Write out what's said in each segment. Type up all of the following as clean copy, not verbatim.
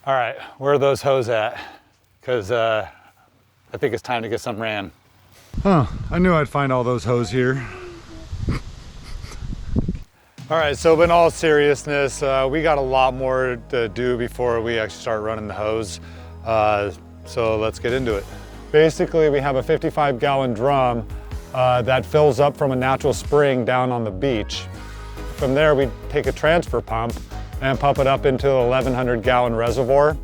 All right, where are those hose at? Because I think it's time to get some ran. Huh, I knew I'd find all those hose here. All right, so in all seriousness, we got a lot more to do before we actually start running the hose. So let's get into it. Basically, we have a 55-gallon drum that fills up from a natural spring down on the beach. From there, we take a transfer pump and pump it up into a 1,100-gallon reservoir.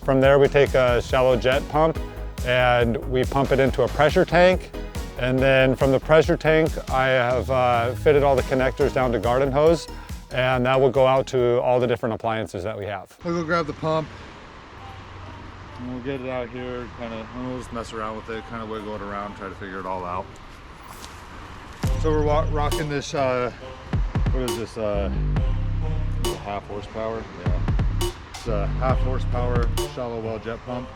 From there, we take a shallow jet pump and we pump it into a pressure tank. And then from the pressure tank, I have fitted all the connectors down to garden hose, and that will go out to all the different appliances that we have. I'll go grab the pump, and we'll get it out here, we'll just mess around with it, kind of wiggle it around, try to figure it all out. So we're rocking this, what is this, half horsepower? Yeah. It's a half horsepower shallow well jet pump.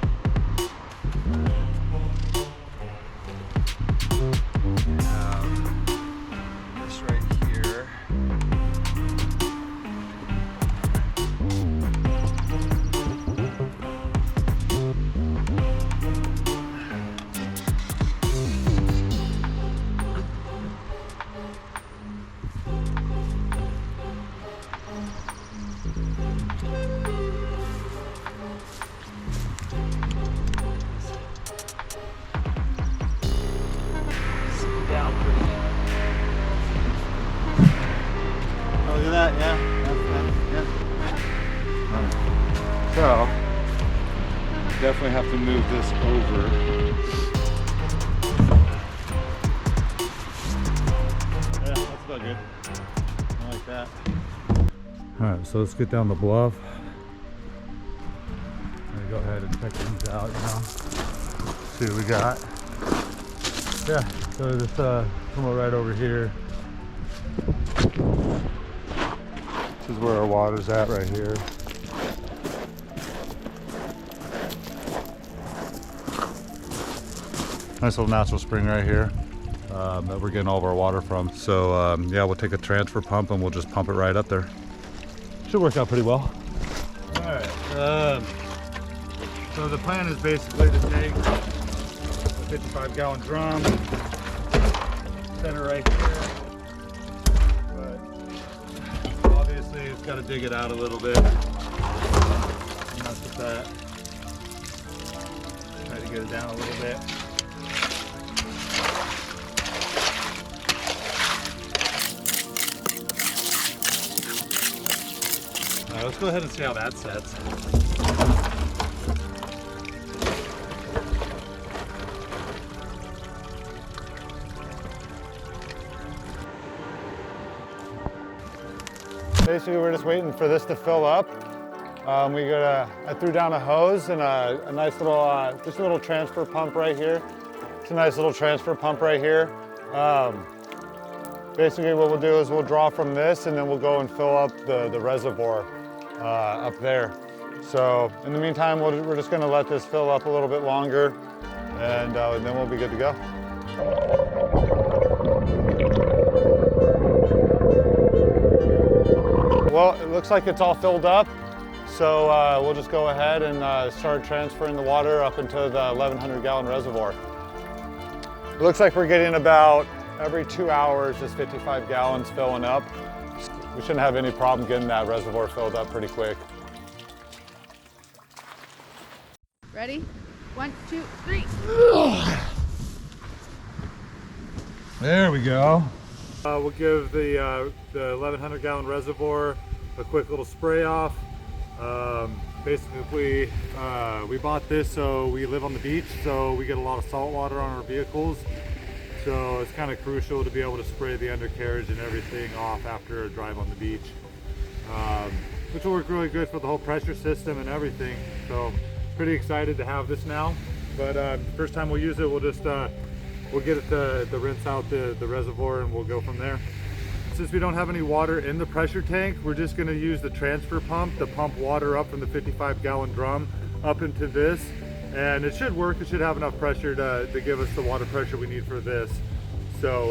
This right here. Look at that, yeah. So, definitely have to move this over. Yeah, that's about good. I like that. Alright, so let's get down the bluff. I'm gonna go ahead and check things out, see what we got. Yeah, so just come right over here. This is where our water's at right here. Nice little natural spring right here that we're getting all of our water from. So yeah, we'll take a transfer pump and we'll just pump it right up there. Should work out pretty well. All right, so the plan is basically to take a 55-gallon drum, center right here. It's got to dig it out a little bit. Mess with that. Try to get it down a little bit. All right, let's go ahead and see how that sets. Basically, we're just waiting for this to fill up. I threw down a hose and a nice little, just a little transfer pump right here. It's a nice little transfer pump right here. Basically, what we'll do is we'll draw from this and then we'll go and fill up the reservoir up there. So in the meantime, we're just gonna let this fill up a little bit longer and then we'll be good to go. Well, it looks like it's all filled up, so we'll just go ahead and start transferring the water up into the 1,100-gallon reservoir. It looks like we're getting about every 2 hours, this 55 gallons filling up. We shouldn't have any problem getting that reservoir filled up pretty quick. Ready? 1, 2, 3. There we go. We'll give the 1,100-gallon reservoir a quick little spray off. Basically, we bought this so we live on the beach, so we get a lot of salt water on our vehicles. So it's kind of crucial to be able to spray the undercarriage and everything off after a drive on the beach, which will work really good for the whole pressure system and everything. So pretty excited to have this now. But first time we'll use it, we'll just we'll get it to rinse out the reservoir and we'll go from there. Since we don't have any water in the pressure tank, we're just going to use the transfer pump to pump water up from the 55-gallon drum up into this, and it should work. It should have enough pressure to give us the water pressure we need for this. So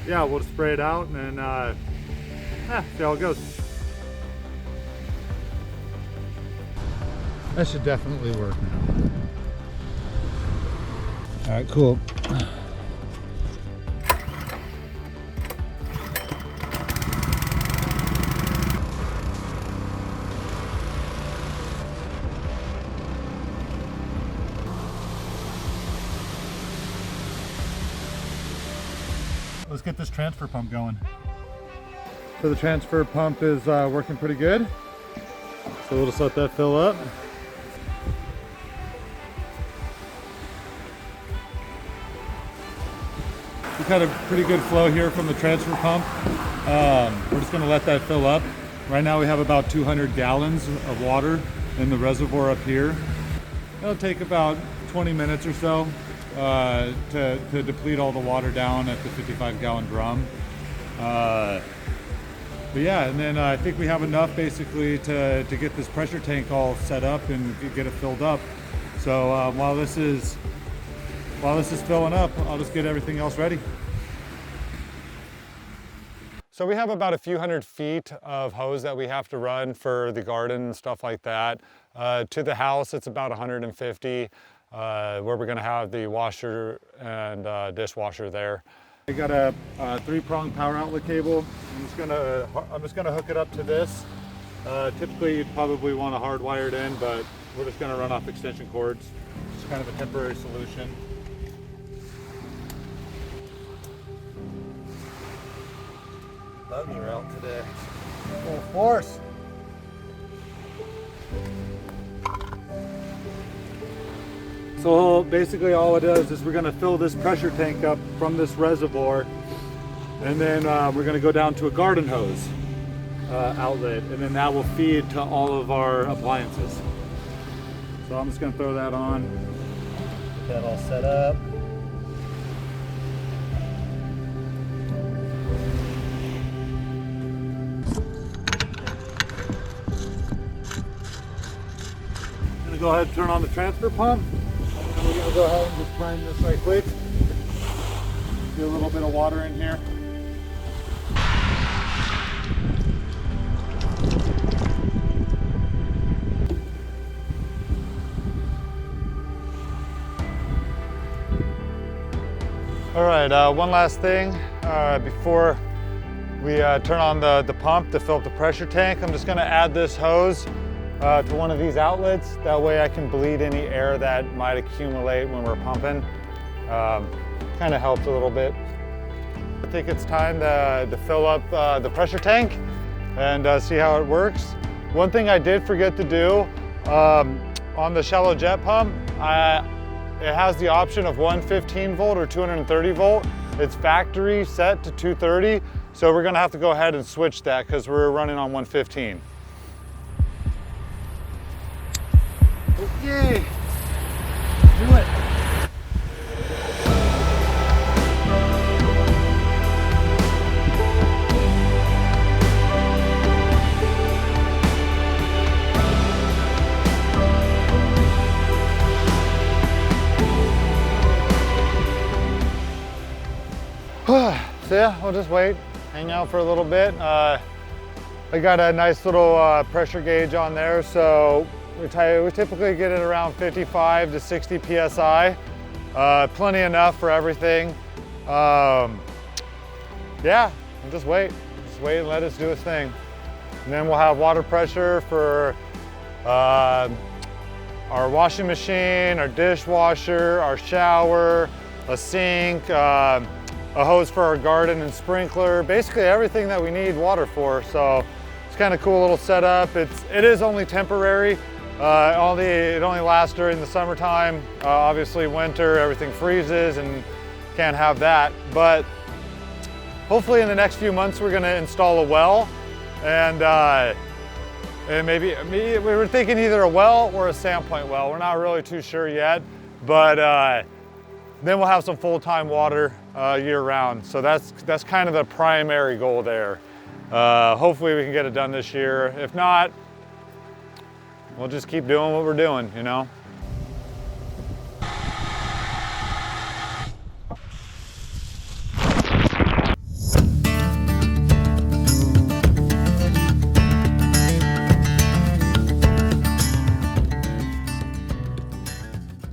yeah, we'll spray it out and then see how it goes. That should definitely work now. All right, cool. Let's get this transfer pump going. So the transfer pump is working pretty good. So we'll just let that fill up. We've got a pretty good flow here from the transfer pump. We're just gonna let that fill up. Right now we have about 200 gallons of water in the reservoir up here. It'll take about 20 minutes or so to deplete all the water down at the 55-gallon drum. But yeah, and then I think we have enough basically to get this pressure tank all set up and get it filled up. So while this is filling up, I'll just get everything else ready. So we have about a few hundred feet of hose that we have to run for the garden and stuff like that. To the house, it's about 150, where we're gonna have the washer and dishwasher there. I got a 3-prong power outlet cable. I'm just gonna hook it up to this. Typically you'd probably want to hardwire it in, but we're just gonna run off extension cords. It's kind of a temporary solution. Bugs are out today. Full force. So basically all it does is we're going to fill this pressure tank up from this reservoir, and then we're going to go down to a garden hose outlet, and then that will feed to all of our appliances. So I'm just going to throw that on. Get that all set up. I'm going to go ahead and turn on the transfer pump. And we're going to go ahead and just prime this right quick. Get a little bit of water in here. All right, one last thing before we turn on the pump to fill up the pressure tank. I'm just going to add this hose to one of these outlets. That way I can bleed any air that might accumulate when we're pumping. Kind of helps a little bit. I think it's time to fill up the pressure tank and see how it works. One thing I did forget to do on the shallow jet pump, it has the option of 115 volt or 230 volt. It's factory set to 230, so we're gonna have to go ahead and switch that because we're running on 115. Okay, do it. So yeah, we'll just wait, hang out for a little bit. I got a nice little pressure gauge on there, so we typically get it around 55 to 60 PSI. Plenty enough for everything. Yeah, we'll just wait and let it do its thing. And then we'll have water pressure for our washing machine, our dishwasher, our shower, a sink, a hose for our garden and sprinkler, basically everything that we need water for. So it's kind of cool little setup. It is only temporary. It only lasts during the summertime. Obviously winter, everything freezes and can't have that. But hopefully in the next few months we're gonna install a well, and maybe we were thinking either a well or a Sandpoint well. We're not really too sure yet, but then we'll have some full-time water year round. So that's kind of the primary goal there. Hopefully we can get it done this year. If not, we'll just keep doing what we're doing, you know?